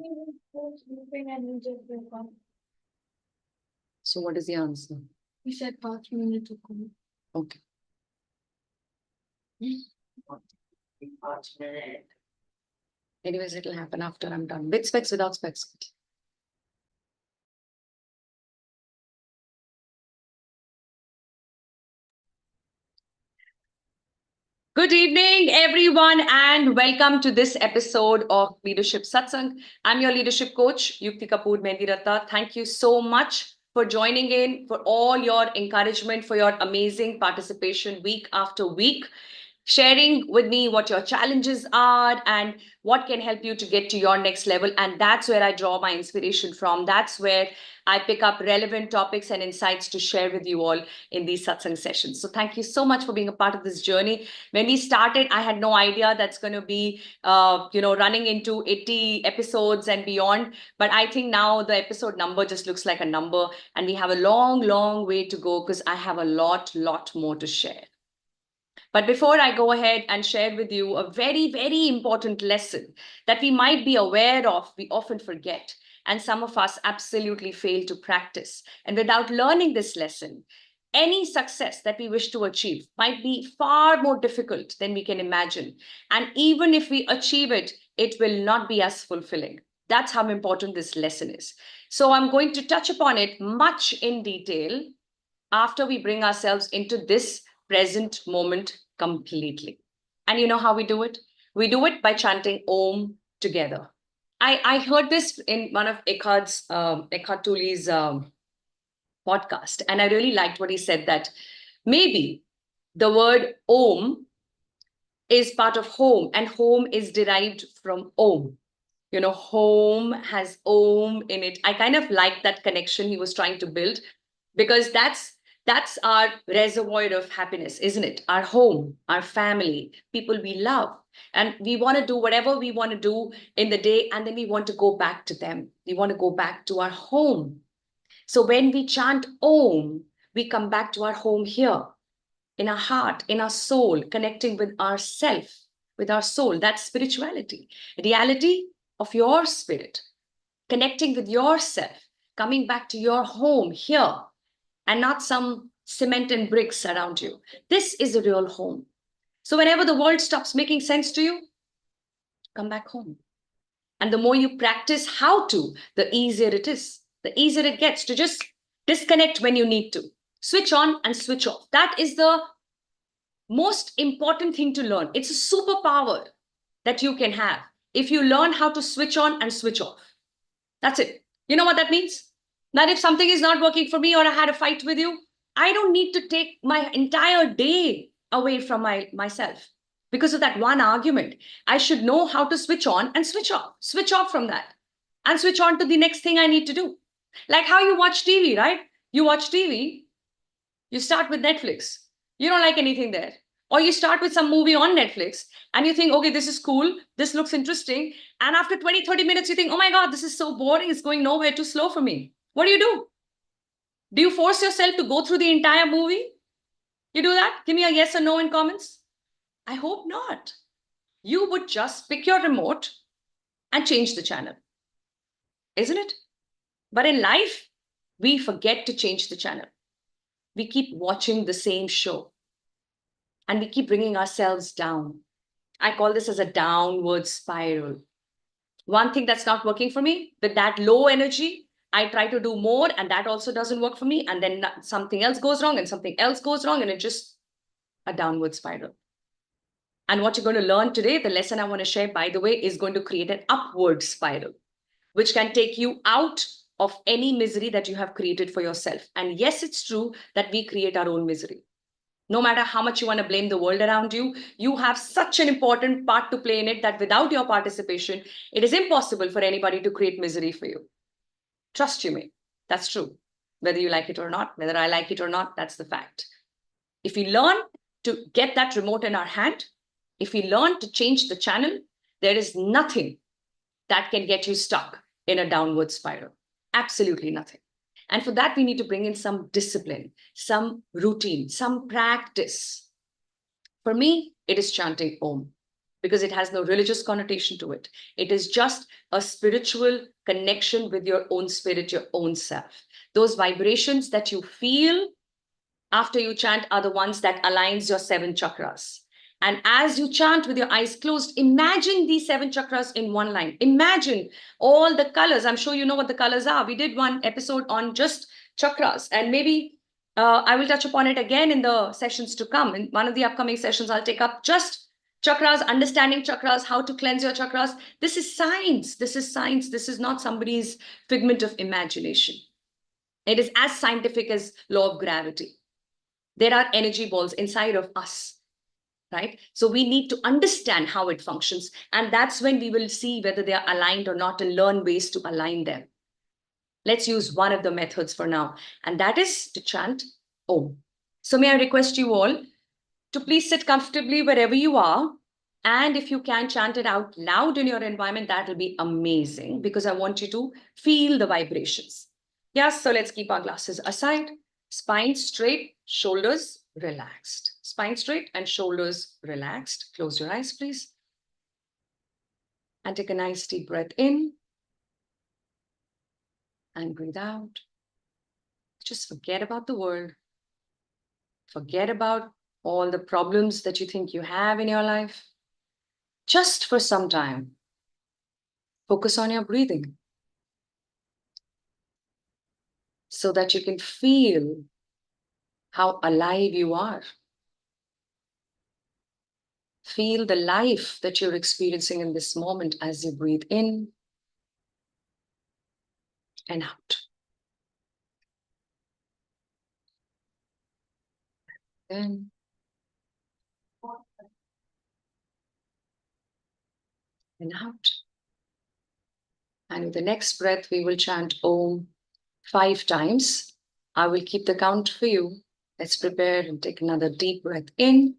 So what is the answer? He said 5 minutes ago. Okay. 5 minutes. Anyways, it'll happen after I'm done. With specs, without specs. Good evening, everyone, and welcome to this episode of Leadership Satsang. I'm your leadership coach, Yukti Kapoor Mendiratta. Thank you so much for joining in, for all your encouragement, for your amazing participation week after week, sharing with me what your challenges are and what can help you to get to your next level. And that's where I draw my inspiration from. That's where I pick up relevant topics and insights to share with you all in these satsang sessions. So thank you so much for being a part of this journey. When we started, I had no idea that's going to be, running into 80 episodes and beyond. But I think now the episode number just looks like a number, and we have a long, long way to go because I have a lot more to share. But before I go ahead and share with you a very, very important lesson that we might be aware of, we often forget, and some of us absolutely fail to practice. And without learning this lesson, any success that we wish to achieve might be far more difficult than we can imagine. And even if we achieve it, it will not be as fulfilling. That's how important this lesson is. So I'm going to touch upon it much in detail after we bring ourselves into this present moment completely. And you know how we do it? We do it by chanting Om together. I heard this in one of Eckhart Tolle's podcast, and I really liked what he said, that maybe the word Om is part of home, and home is derived from Om. You know, home has Om in it. I kind of like that connection he was trying to build, because that's our reservoir of happiness, isn't it? Our home, our family, people we love, and we want to do whatever we want to do in the day, and then we want to go back to them. We want to go back to our home. So when we chant Om, we come back to our home here, in our heart, in our soul, connecting with ourself, with our soul. That's spirituality, reality of your spirit, connecting with yourself, coming back to your home here, and not some cement and bricks around you. This is a real home. So whenever the world stops making sense to you, come back home. And the more you practice how to, the easier it is. The easier it gets to just disconnect when you need to. Switch on and switch off. That is the most important thing to learn. It's a superpower that you can have if you learn how to switch on and switch off. That's it. You know what that means? That if something is not working for me, or I had a fight with you, I don't need to take my entire day away from myself because of that one argument. I should know how to switch on and switch off from that, and switch on to the next thing I need to do. Like how you watch TV, right? You watch TV, you start with Netflix. You don't like anything there. Or you start with some movie on Netflix and you think, okay, this is cool. This looks interesting. And after 20, 30 minutes, you think, oh my God, this is so boring. It's going nowhere, too slow for me. What do? Do you force yourself to go through the entire movie? You do that? Give me a yes or no in comments. I hope not. You would just pick your remote and change the channel, isn't it? But in life, we forget to change the channel. We keep watching the same show and we keep bringing ourselves down. I call this as a downward spiral. One thing that's not working for me, with that low energy, I try to do more and that also doesn't work for me. And then something else goes wrong and something else goes wrong, and it's just a downward spiral. And what you're going to learn today, the lesson I want to share, by the way, is going to create an upward spiral, which can take you out of any misery that you have created for yourself. And yes, it's true that we create our own misery. No matter how much you want to blame the world around you, you have such an important part to play in it that without your participation, it is impossible for anybody to create misery for you. Trust you me, that's true. Whether you like it or not, whether I like it or not, that's the fact. If we learn to get that remote in our hand, if we learn to change the channel, there is nothing that can get you stuck in a downward spiral. Absolutely nothing. And for that, we need to bring in some discipline, some routine, some practice. For me, it is chanting Om. because it has no religious connotation to it. It is just a spiritual connection with your own spirit, your own self. Those vibrations that you feel after you chant are the ones that aligns your 7 chakras. And as you chant with your eyes closed, imagine these 7 chakras in one line. Imagine all the colors. I'm sure you know what the colors are. We did one episode on just chakras, and maybe I will touch upon it again in the sessions to come. In one of the upcoming sessions, I'll take up just chakras, understanding chakras, how to cleanse your chakras. This is science. This is science. This is not somebody's figment of imagination. It is as scientific as law of gravity. There are energy balls inside of us, right? So we need to understand how it functions. And that's when we will see whether they are aligned or not and learn ways to align them. Let's use one of the methods for now, and that is to chant Om. So may I request you all to please sit comfortably wherever you are. And if you can chant it out loud in your environment, that will be amazing, because I want you to feel the vibrations. Yes, so let's keep our glasses aside. Spine straight, shoulders relaxed. Spine straight and shoulders relaxed. Close your eyes, please. And take a nice deep breath in. And breathe out. Just forget about the world. Forget about all the problems that you think you have in your life. Just for some time, focus on your breathing so that you can feel how alive you are. Feel the life that you're experiencing in this moment as you breathe in and out. In and out. And with the next breath, we will chant Om 5 times. I will keep the count for you. Let's prepare and take another deep breath in.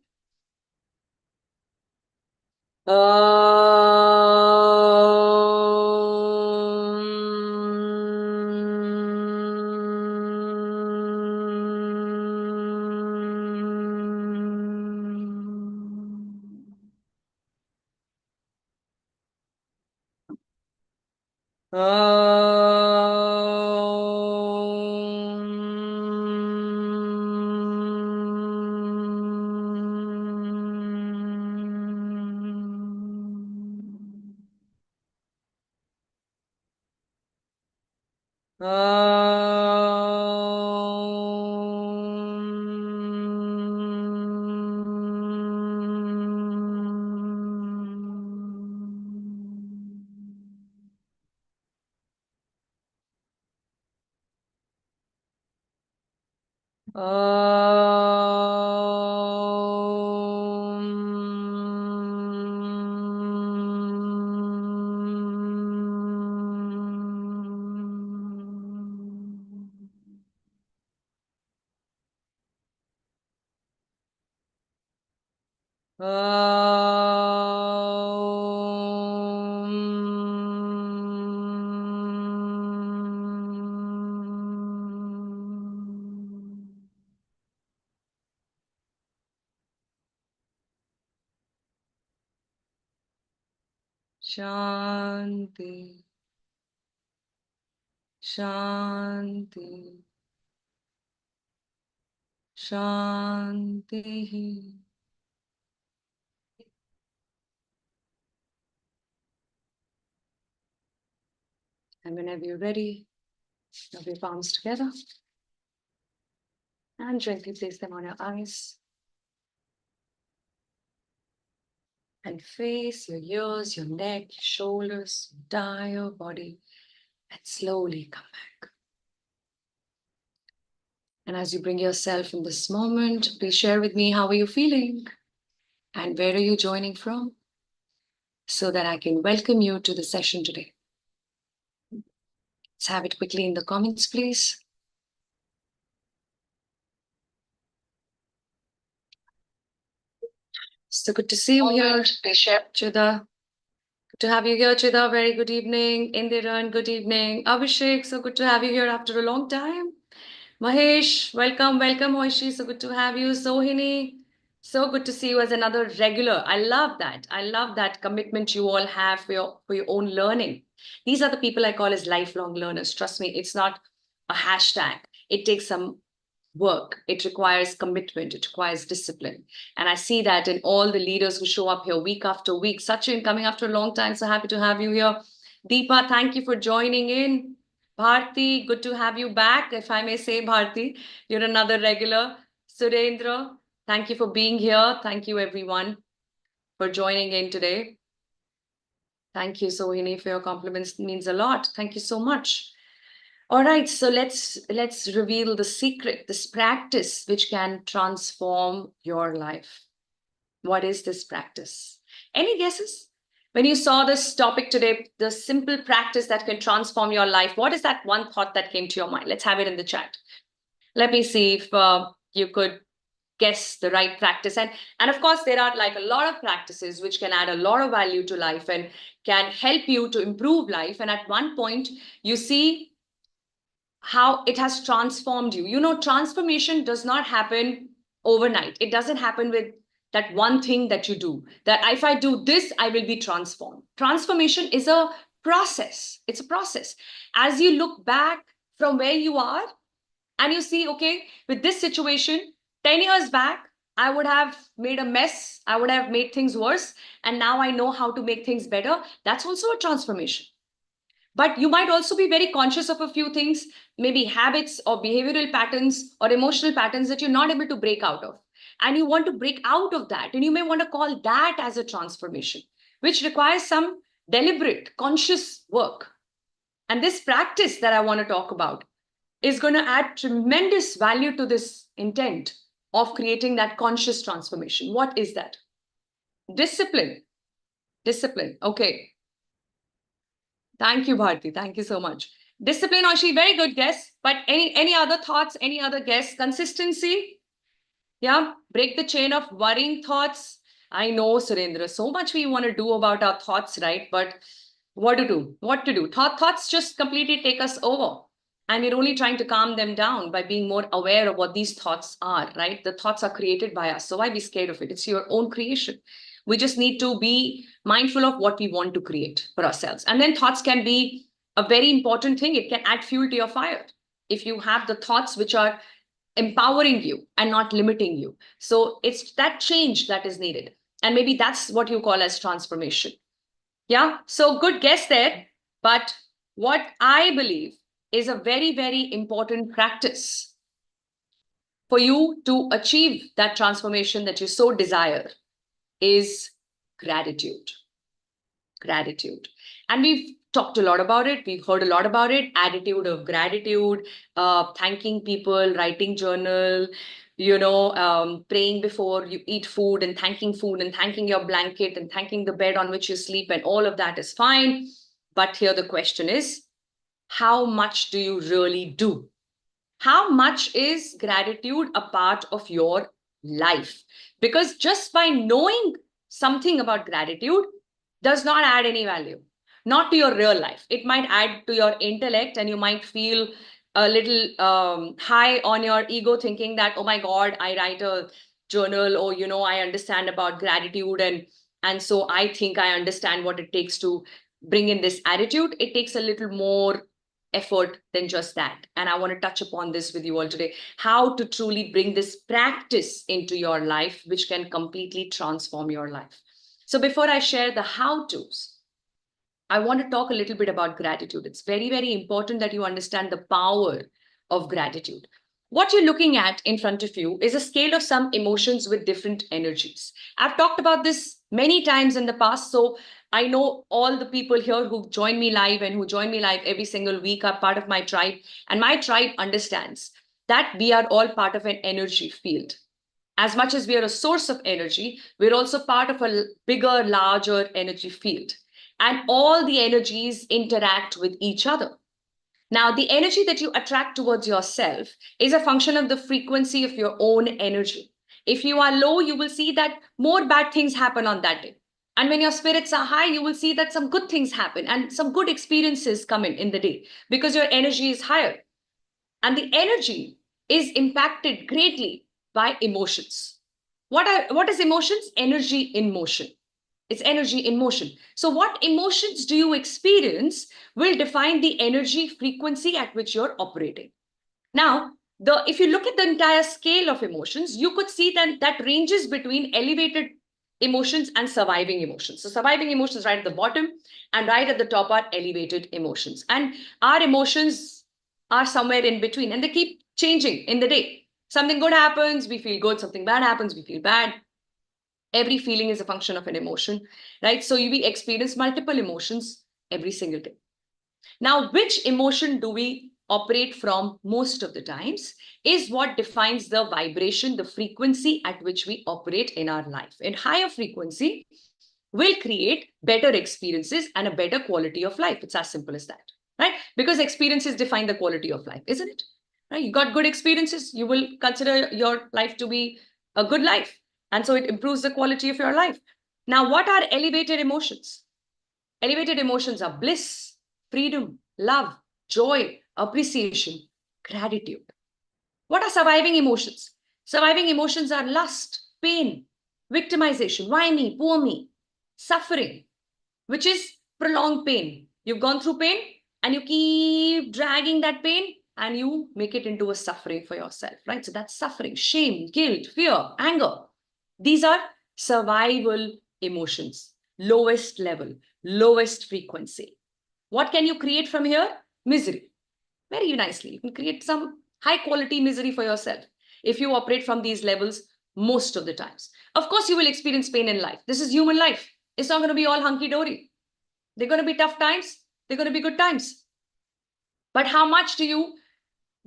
Shanti, Shanti, Shanti. And whenever you're ready, rub your palms together and gently place them on your eyes. And face your ears, your neck, your shoulders, your entire body, and slowly come back. And as you bring yourself in this moment, please share with me, how are you feeling? And where are you joining from? So that I can welcome you to the session today. Let's have it quickly in the comments, please. So good to see you here, Chida. Good to have you here, Chida. Very good evening. Indiran, good evening. Abhishek, so good to have you here after a long time. Mahesh, welcome, welcome, Moishi. So good to have you. Sohini, So good to see you as another regular. I love that. I love that commitment you all have for your own learning. These are the people I call as lifelong learners. Trust me, it's not a hashtag. It takes some work. It requires commitment. It requires discipline. And I see that in all the leaders who show up here week after week. Sachin, coming after a long time. So happy to have you here. Deepa, thank you for joining in. Bharti, good to have you back. If I may say, Bharti, you're another regular. Surendra, thank you for being here. Thank you, everyone, for joining in today. Thank you, Sohini, for your compliments. It means a lot. Thank you so much. All right, so let's reveal the secret, this practice which can transform your life. What is this practice? Any guesses? When you saw this topic today, the simple practice that can transform your life, what is that one thought that came to your mind? Let's have it in the chat. Let me see if you could guess the right practice. And of course, there are like a lot of practices which can add a lot of value to life and can help you to improve life. And at one point, you see how it has transformed you. You know, transformation does not happen overnight. It doesn't happen with that one thing that you do, that if I do this, I will be transformed. Transformation is a process. It's a process. As you look back from where you are and you see, okay, with this situation, 10 years back, I would have made a mess. I would have made things worse. And now I know how to make things better. That's also a transformation. But you might also be very conscious of a few things, maybe habits or behavioral patterns or emotional patterns that you're not able to break out of. And you want to break out of that. And you may want to call that as a transformation, which requires some deliberate, conscious work. And this practice that I want to talk about is going to add tremendous value to this intent of creating that conscious transformation. What is that? Discipline. Discipline. Okay. Thank you, Bharti. Thank you so much. Discipline, Oshi, very good guess. But any other thoughts, any other guess? Consistency? Yeah. Break the chain of worrying thoughts. I know, Surendra, so much we want to do about our thoughts, right? But what to do? What to do? Thoughts just completely take us over. And we're only trying to calm them down by being more aware of what these thoughts are, right? The thoughts are created by us. So why be scared of it? It's your own creation. We just need to be mindful of what we want to create for ourselves. And then thoughts can be a very important thing. It can add fuel to your fire. If you have the thoughts which are empowering you and not limiting you. So it's that change that is needed. And maybe that's what you call as transformation. Yeah. So good guess there. But what I believe is a very, very important practice for you to achieve that transformation that you so desire is gratitude. Gratitude. And we've talked a lot about it. We've heard a lot about it. Attitude of gratitude, thanking people, writing journal, praying before you eat food and thanking your blanket and thanking the bed on which you sleep. And all of that is fine. But here the question is, how much do you really do? How much is gratitude a part of your life? Because just by knowing something about gratitude does not add any value, not to your real life. It might add to your intellect, and you might feel a little high on your ego, thinking that, oh my God, I write a journal, or I understand about gratitude, and so I think I understand what it takes to bring in this attitude. It takes a little more effort than just that. And I want to touch upon this with you all today, how to truly bring this practice into your life, which can completely transform your life. So before I share the how-tos, I want to talk a little bit about gratitude. It's very, very important that you understand the power of gratitude. What you're looking at in front of you is a scale of some emotions with different energies. I've talked about this many times in the past, so I know all the people here who join me live and who join me live every single week are part of my tribe. And my tribe understands that we are all part of an energy field. As much as we are a source of energy, we're also part of a bigger, larger energy field. And all the energies interact with each other. Now, the energy that you attract towards yourself is a function of the frequency of your own energy. If you are low, you will see that more bad things happen on that day. And when your spirits are high, you will see that some good things happen and some good experiences come in the day because your energy is higher. And the energy is impacted greatly by emotions. What is emotions? Energy in motion. It's energy in motion. So what emotions do you experience will define the energy frequency at which you're operating. Now, if you look at the entire scale of emotions, you could see that ranges between elevated emotions and surviving emotions. So surviving emotions right at the bottom, and right at the top are elevated emotions. And our emotions are somewhere in between, and they keep changing in the day. Something good happens, we feel good. Something bad happens, we feel bad. Every feeling is a function of an emotion, right? So we experience multiple emotions every single day. Now, which emotion do we operate from most of the times is what defines the vibration, the frequency at which we operate in our life. And higher frequency will create better experiences and a better quality of life. It's as simple as that, right? Because experiences define the quality of life, isn't it? Right? You got good experiences, you will consider your life to be a good life. And so it improves the quality of your life. Now, what are elevated emotions? Elevated emotions are bliss, freedom, love, joy, appreciation, gratitude. What are surviving emotions? Surviving emotions are lust, pain, victimization, why me, poor me, suffering, which is prolonged pain. You've gone through pain and you keep dragging that pain and you make it into a suffering for yourself, right? So that's suffering, shame, guilt, fear, anger. These are survival emotions, lowest level, lowest frequency. What can you create from here? Misery. Very nicely. You can create some high quality misery for yourself if you operate from these levels most of the times. Of course, you will experience pain in life. This is human life. It's not going to be all hunky dory. They're going to be tough times. They're going to be good times. But how much do you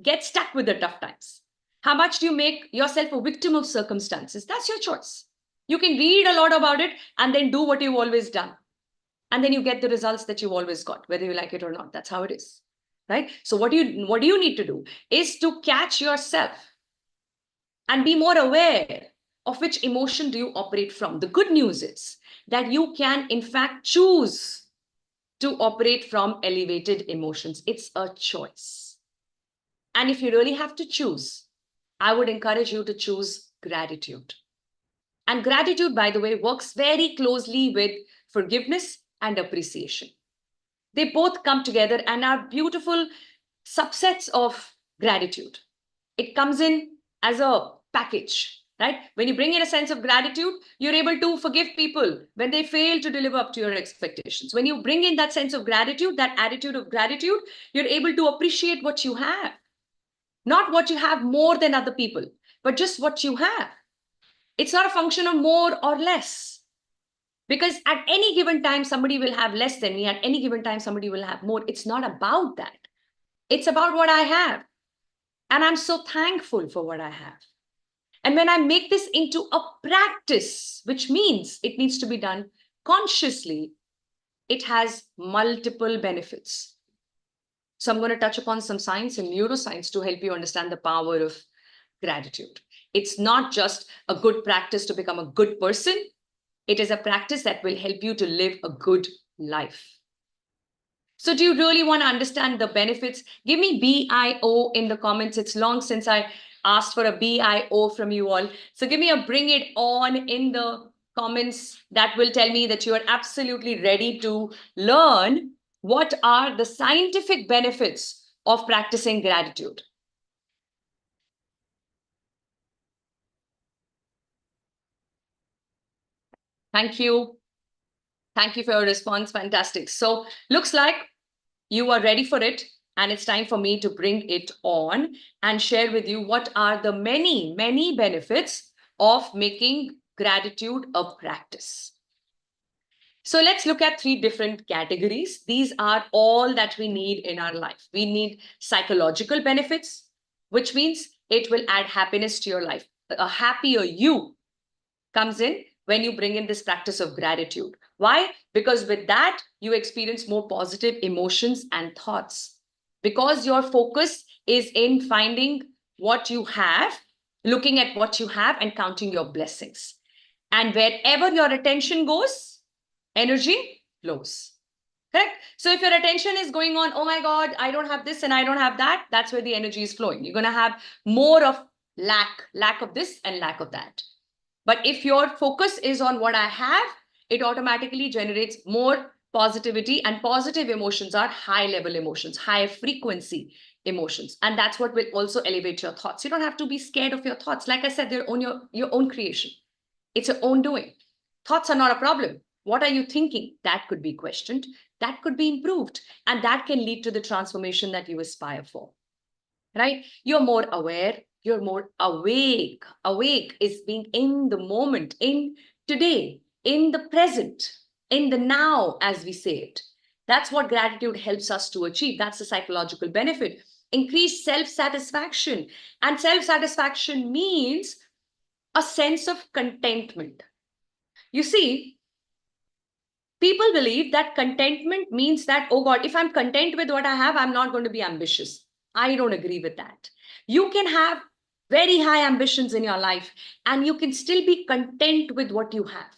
get stuck with the tough times? How much do you make yourself a victim of circumstances? That's your choice. You can read a lot about it and then do what you've always done. And then you get the results that you've always got, whether you like it or not. That's how it is, right? So what do you need to do is to catch yourself and be more aware of which emotion do you operate from. The good news is that you can, in fact, choose to operate from elevated emotions. It's a choice. And if you really have to choose, I would encourage you to choose gratitude. And gratitude, by the way, works very closely with forgiveness and appreciation. They both come together and are beautiful subsets of gratitude. It comes in as a package, right? When you bring in a sense of gratitude, you're able to forgive people when they fail to deliver up to your expectations. When you bring in that sense of gratitude, that attitude of gratitude, you're able to appreciate what you have. Not what you have more than other people, but just what you have. It's not a function of more or less. Because at any given time, somebody will have less than me. At any given time, somebody will have more. It's not about that. It's about what I have. And I'm so thankful for what I have. And when I make this into a practice, which means it needs to be done consciously, it has multiple benefits. So I'm going to touch upon some science and neuroscience to help you understand the power of gratitude. It's not just a good practice to become a good person. It is a practice that will help you to live a good life. So do you really want to understand the benefits? Give me BIO in the comments. It's long since I asked for a BIO from you all. So give me a bring it on in the comments. That will tell me that you are absolutely ready to learn what are the scientific benefits of practicing gratitude. Thank you. Thank you for your response. Fantastic. So looks like you are ready for it. And it's time for me to bring it on and share with you what are the many, many benefits of making gratitude a practice. So let's look at three different categories. These are all that we need in our life. We need psychological benefits, which means it will add happiness to your life. A happier you comes in when you bring in this practice of gratitude. Why? Because with that, you experience more positive emotions and thoughts. Because your focus is in finding what you have, looking at what you have and counting your blessings. And wherever your attention goes, energy flows. Correct? So if your attention is going on, oh my God, I don't have this and I don't have that, that's where the energy is flowing. You're going to have more of lack of this and lack of that. But if your focus is on what I have, it automatically generates more positivity, and positive emotions are high level emotions, high frequency emotions. And that's what will also elevate your thoughts. You don't have to be scared of your thoughts. Like I said, they're on your own creation. It's your own doing. Thoughts are not a problem. What are you thinking? That could be questioned. That could be improved. And that can lead to the transformation that you aspire for, right? You're more aware. You're more awake. Awake is being in the moment, in today, in the present, in the now, as we say it. That's what gratitude helps us to achieve. That's the psychological benefit. Increase self-satisfaction. And self-satisfaction means a sense of contentment. You see, people believe that contentment means that, oh God, if I'm content with what I have, I'm not going to be ambitious. I don't agree with that. You can have very high ambitions in your life and you can still be content with what you have.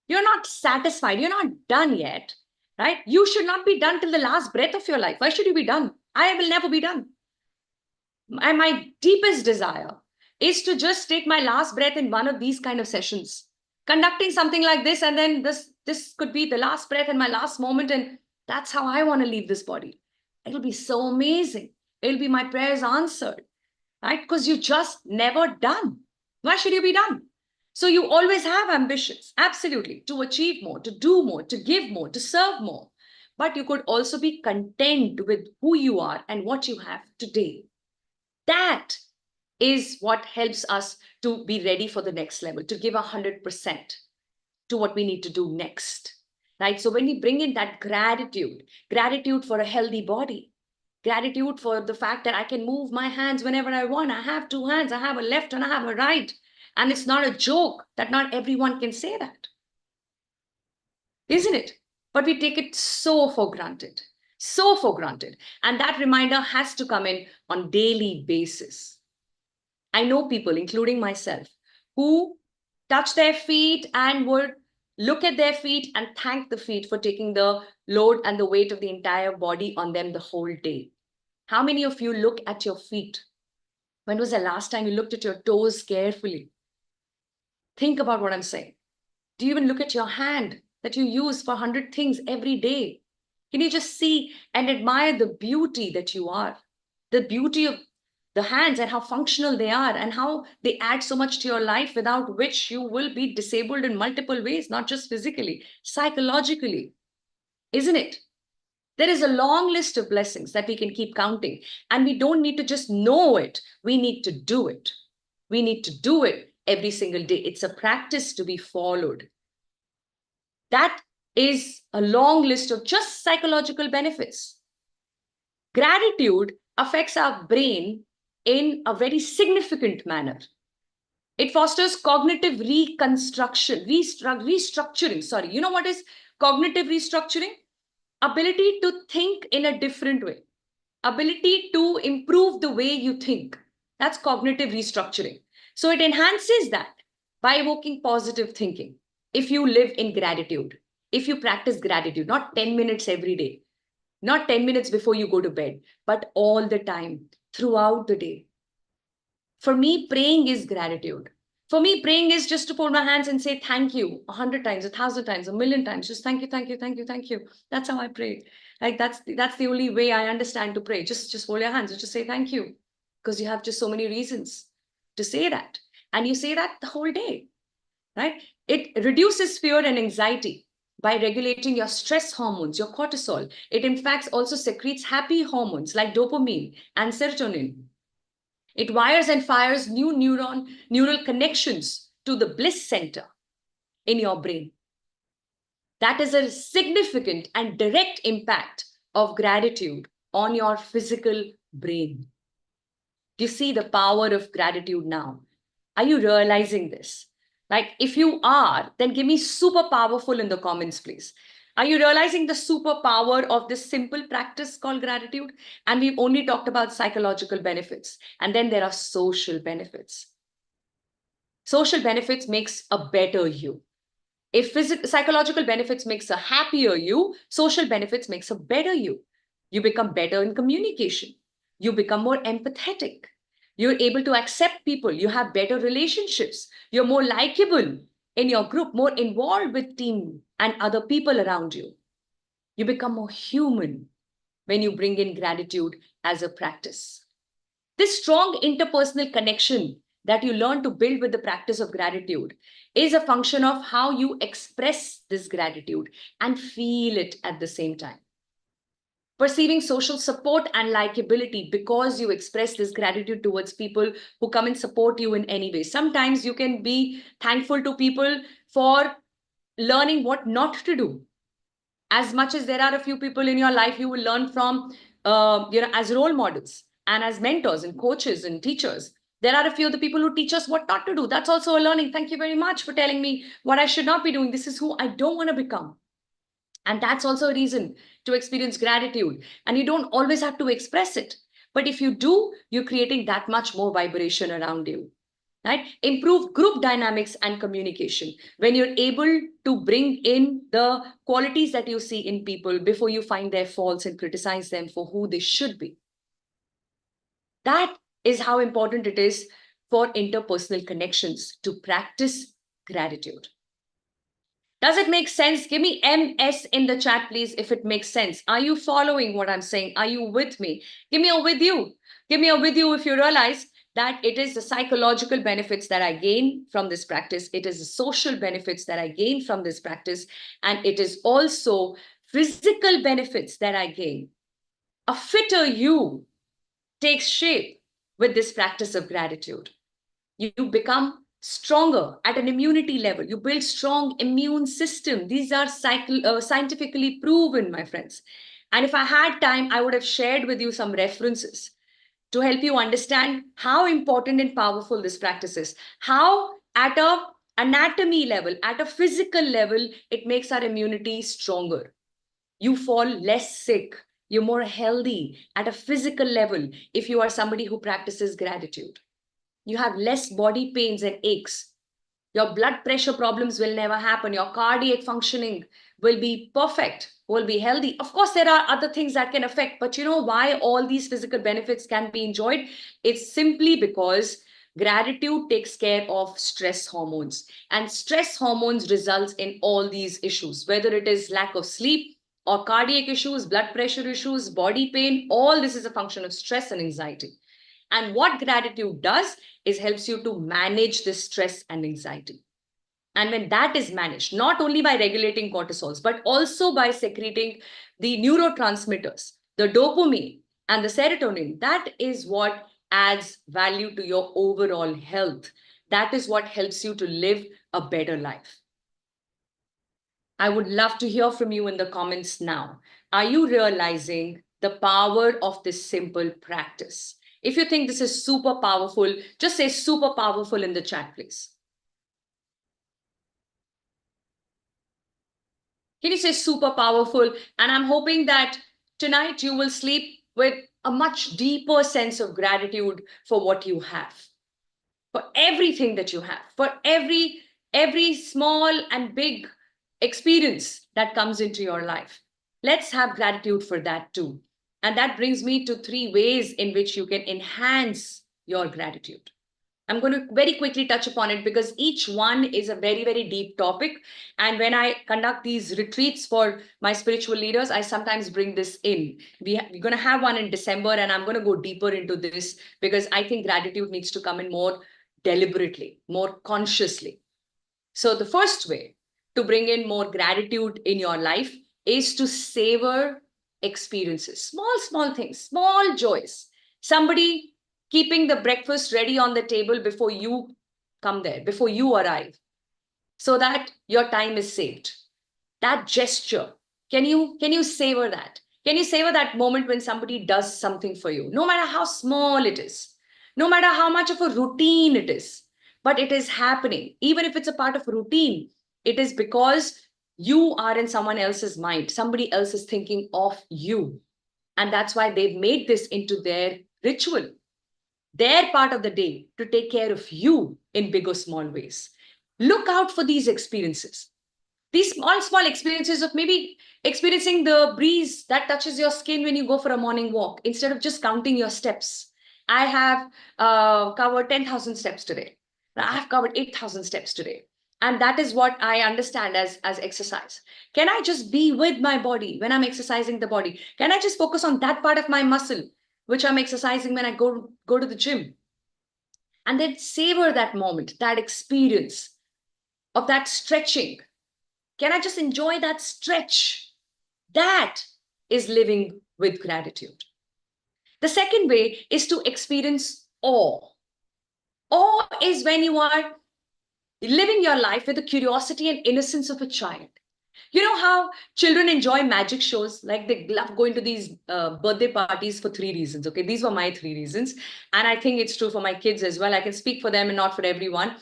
You're not satisfied. You're not done yet, right? You should not be done till the last breath of your life. Why should you be done? I will never be done. And my deepest desire is to just take my last breath in one of these kind of sessions, conducting something like this, and then this could be the last breath and my last moment, and that's how I want to leave this body. It'll be so amazing. It'll be my prayers answered, right? Because you're just never done. Why should you be done? So you always have ambitions, absolutely, to achieve more, to do more, to give more, to serve more. But you could also be content with who you are and what you have today. That is what helps us to be ready for the next level, to give 100% to what we need to do next, right? So when we bring in that gratitude for a healthy body, gratitude for the fact that I can move my hands whenever I want. I have two hands, I have a left and I have a right. And it's not a joke that not everyone can say that, isn't it? But we take it so for granted, so for granted. And that reminder has to come in on daily basis. I know people, including myself, who touch their feet and would look at their feet and thank the feet for taking the load and the weight of the entire body on them the whole day. How many of you look at your feet? When was the last time you looked at your toes carefully? Think about what I'm saying. Do you even look at your hand that you use for 100 things every day? Can you just see and admire the beauty that you are? The beauty of the hands and how functional they are and how they add so much to your life, without which you will be disabled in multiple ways, not just physically, psychologically, isn't it? There is a long list of blessings that we can keep counting, and we don't need to just know it. We need to do it. We need to do it every single day. It's a practice to be followed. That is a long list of just psychological benefits. Gratitude affects our brain in a very significant manner. It fosters cognitive restructuring. Sorry, you know what is cognitive restructuring? Ability to think in a different way, ability to improve the way you think. That's cognitive restructuring. So it enhances that by evoking positive thinking. If you live in gratitude, if you practice gratitude, not 10 minutes every day, not 10 minutes before you go to bed, but all the time, throughout the day. For me, praying is gratitude. For me, praying is just to fold my hands and say thank you 100 times, 1,000 times, 1,000,000 times. Just thank you, thank you, thank you, thank you. That's how I pray. Like that's the only way I understand to pray. Just hold your hands and just say thank you, because you have just so many reasons to say that, and you say that the whole day, right? It reduces fear and anxiety by regulating your stress hormones, your cortisol. It in fact also secretes happy hormones like dopamine and serotonin. It wires and fires new neural connections to the bliss center in your brain. That is a significant and direct impact of gratitude on your physical brain. Do you see the power of gratitude now? Are you realizing this? Like, if you are, then give me super powerful in the comments, please. Are you realizing the superpower of this simple practice called gratitude? And we've only talked about psychological benefits. And then there are social benefits. Social benefits makes a better you. If psychological benefits makes a happier you, social benefits makes a better you. You become better in communication. You become more empathetic. You're able to accept people. You have better relationships. You're more likable in your group, more involved with team and other people around you. You become more human when you bring in gratitude as a practice. This strong interpersonal connection that you learn to build with the practice of gratitude is a function of how you express this gratitude and feel it at the same time. Perceiving social support and likability because you express this gratitude towards people who come and support you in any way. Sometimes you can be thankful to people for learning what not to do. As much as there are a few people in your life you will learn from, as role models and as mentors and coaches and teachers. There are a few of the people who teach us what not to do. That's also a learning. Thank you very much for telling me what I should not be doing. This is who I don't want to become. And that's also a reason to experience gratitude. And you don't always have to express it. But if you do, you're creating that much more vibration around you. Right? Improve group dynamics and communication. When you're able to bring in the qualities that you see in people before you find their faults and criticize them for who they should be. That is how important it is for interpersonal connections to practice gratitude. Does it make sense? Give me MS in the chat, please, if it makes sense. Are you following what I'm saying? Are you with me? Give me a with you. Give me a with you if you realize that it is the psychological benefits that I gain from this practice. It is the social benefits that I gain from this practice. And it is also physical benefits that I gain. A fitter you takes shape with this practice of gratitude. You become stronger at an immunity level. You build strong immune system. These are scientifically proven, my friends. And if I had time, I would have shared with you some references to help you understand how important and powerful this practice is. How at a anatomy level, at a physical level, it makes our immunity stronger. You fall less sick. You're more healthy at a physical level if you are somebody who practices gratitude. You have less body pains and aches. Your blood pressure problems will never happen. Your cardiac functioning will be perfect, will be healthy. Of course, there are other things that can affect, but you know why all these physical benefits can be enjoyed? It's simply because gratitude takes care of stress hormones. And stress hormones results in all these issues, whether it is lack of sleep or cardiac issues, blood pressure issues, body pain, all this is a function of stress and anxiety. And what gratitude does is helps you to manage this stress and anxiety. And when that is managed, not only by regulating cortisols, but also by secreting the neurotransmitters, the dopamine and the serotonin, that is what adds value to your overall health. That is what helps you to live a better life. I would love to hear from you in the comments now. Are you realizing the power of this simple practice? If you think this is super powerful, just say super powerful in the chat, please. Can you say super powerful? And I'm hoping that tonight you will sleep with a much deeper sense of gratitude for what you have, for everything that you have, for every small and big experience that comes into your life. Let's have gratitude for that too. And that brings me to 3 ways in which you can enhance your gratitude. I'm going to very quickly touch upon it because each one is a very, very deep topic. And when I conduct these retreats for my spiritual leaders, I sometimes bring this in. We're going to have one in December, and I'm going to go deeper into this because I think gratitude needs to come in more deliberately, more consciously. So the first way to bring in more gratitude in your life is to savor experiences, small things, small joys. Somebody keeping the breakfast ready on the table before you come there, before you arrive, so that your time is saved. That gesture, can you savor that? Can you savor that moment when somebody does something for you, no matter how small it is, no matter how much of a routine it is, but it is happening. Even if it's a part of a routine, it is because you are in someone else's mind. Somebody else is thinking of you. And that's why they've made this into their ritual, their part of the day to take care of you in big or small ways. Look out for these experiences. These small experiences of maybe experiencing the breeze that touches your skin when you go for a morning walk, instead of just counting your steps. I have covered 10,000 steps today. I have covered 8,000 steps today. And that is what I understand as exercise. Can I just be with my body when I'm exercising the body? Can I just focus on that part of my muscle which I'm exercising when I go to the gym? And then savor that moment, that experience of that stretching. Can I just enjoy that stretch? That is living with gratitude. The second way is to experience awe. Awe is when you are living your life with the curiosity and innocence of a child. You know how children enjoy magic shows? Like they love going to these birthday parties for three reasons. Okay, these were my three reasons. And I think it's true for my kids as well. I can speak for them and not for everyone,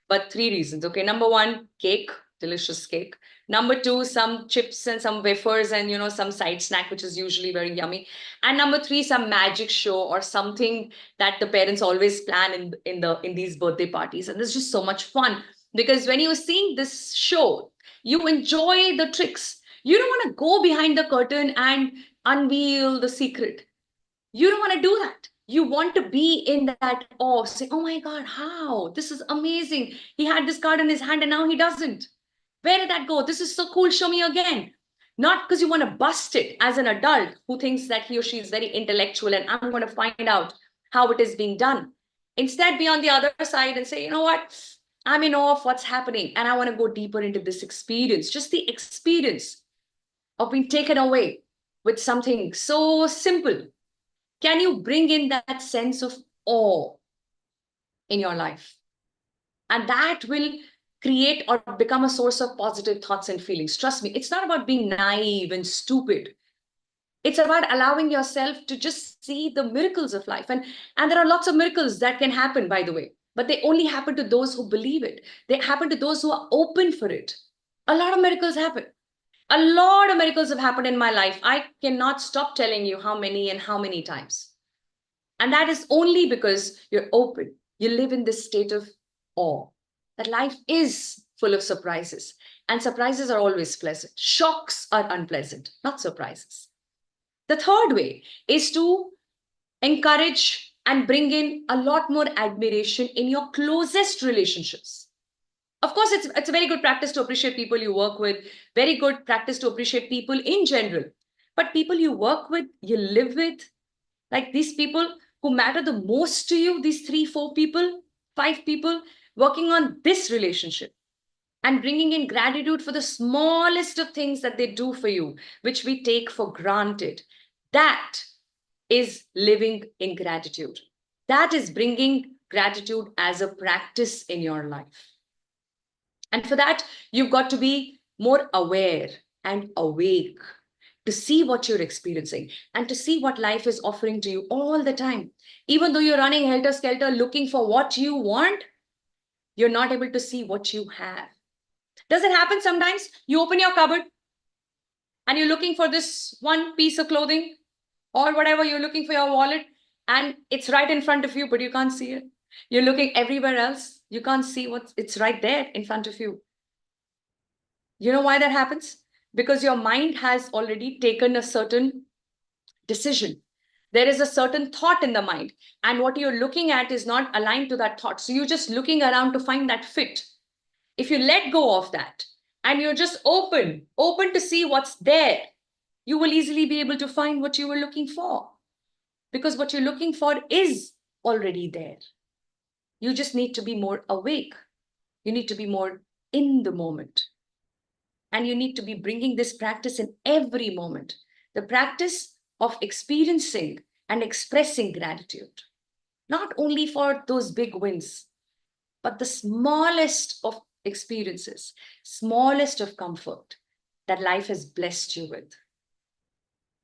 but three reasons. Okay, number one, cake, delicious cake. Number two, some chips and some wafers and some side snack, which is usually very yummy. And number three, some magic show or something that the parents always plan in these birthday parties. And there's just so much fun because when you're seeing this show, you enjoy the tricks. You don't want to go behind the curtain and unveil the secret. You don't want to do that. You want to be in that awe, say, oh my God, how? This is amazing. He had this card in his hand and now he doesn't. Where did that go? This is so cool. Show me again. Not because you want to bust it as an adult who thinks that he or she is very intellectual and I'm going to find out how it is being done. Instead, be on the other side and say, you know what? I'm in awe of what's happening and I want to go deeper into this experience, just the experience of being taken away with something so simple. Can you bring in that sense of awe in your life? And that will create or become a source of positive thoughts and feelings. Trust me, it's not about being naive and stupid. It's about allowing yourself to just see the miracles of life. And there are lots of miracles that can happen, by the way, but they only happen to those who believe it. They happen to those who are open for it. A lot of miracles happen. A lot of miracles have happened in my life. I cannot stop telling you how many and how many times. And that is only because you're open. You live in this state of awe. That life is full of surprises. And surprises are always pleasant. Shocks are unpleasant, not surprises. The third way is to encourage and bring in a lot more admiration in your closest relationships. Of course, it's a very good practice to appreciate people you work with, very good practice to appreciate people in general. But people you work with, you live with, like these people who matter the most to you, these 3, 4 people, 5 people, working on this relationship and bringing in gratitude for the smallest of things that they do for you, which we take for granted. That is living in gratitude. That is bringing gratitude as a practice in your life. And for that, you've got to be more aware and awake to see what you're experiencing and to see what life is offering to you all the time. Even though you're running helter-skelter looking for what you want, you're not able to see what you have. Does it happen sometimes? You open your cupboard and you're looking for this one piece of clothing or whatever, you're looking for your wallet and it's right in front of you, but you can't see it. You're looking everywhere else. You can't see it's right there in front of you. You know why that happens? Because your mind has already taken a certain decision. There is a certain thought in the mind, and what you're looking at is not aligned to that thought. So you're just looking around to find that fit. If you let go of that and you're just open to see what's there, you will easily be able to find what you were looking for. Because what you're looking for is already there. You just need to be more awake. You need to be more in the moment. And you need to be bringing this practice in every moment. The practice of experiencing and expressing gratitude, not only for those big wins, but the smallest of experiences, smallest of comfort that life has blessed you with.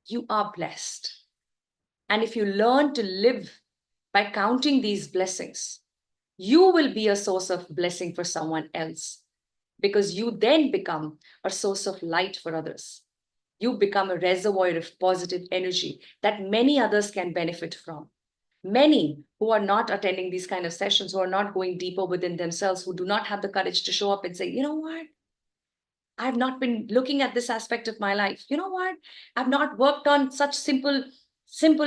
You are blessed. And if you learn to live by counting these blessings, you will be a source of blessing for someone else, because you then become a source of light for others. You become a reservoir of positive energy that many others can benefit from. Many who are not attending these kind of sessions, who are not going deeper within themselves, who do not have the courage to show up and say, you know what? I've not been looking at this aspect of my life. You know what? I've not worked on such simple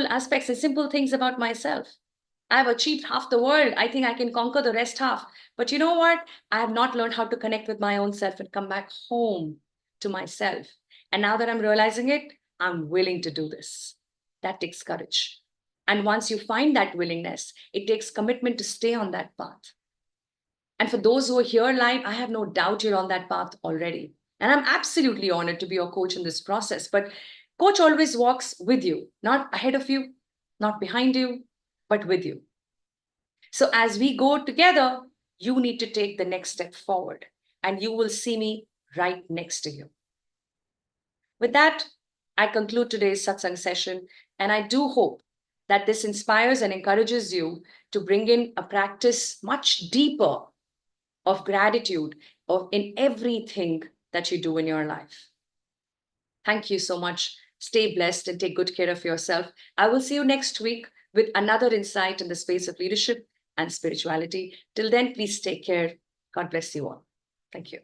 aspects and simple things about myself. I've achieved half the world. I think I can conquer the rest half. But you know what? I have not learned how to connect with my own self and come back home to myself. And now that I'm realizing it, I'm willing to do this. That takes courage. And once you find that willingness, it takes commitment to stay on that path. And for those who are here live, I have no doubt you're on that path already. And I'm absolutely honored to be your coach in this process. But coach always walks with you, not ahead of you, not behind you, but with you. So as we go together, you need to take the next step forward, and you will see me right next to you. With that, I conclude today's satsang session, and I do hope that this inspires and encourages you to bring in a practice much deeper of gratitude in everything that you do in your life. Thank you so much. Stay blessed and take good care of yourself. I will see you next week with another insight in the space of leadership and spirituality. Till then, please take care. God bless you all. Thank you.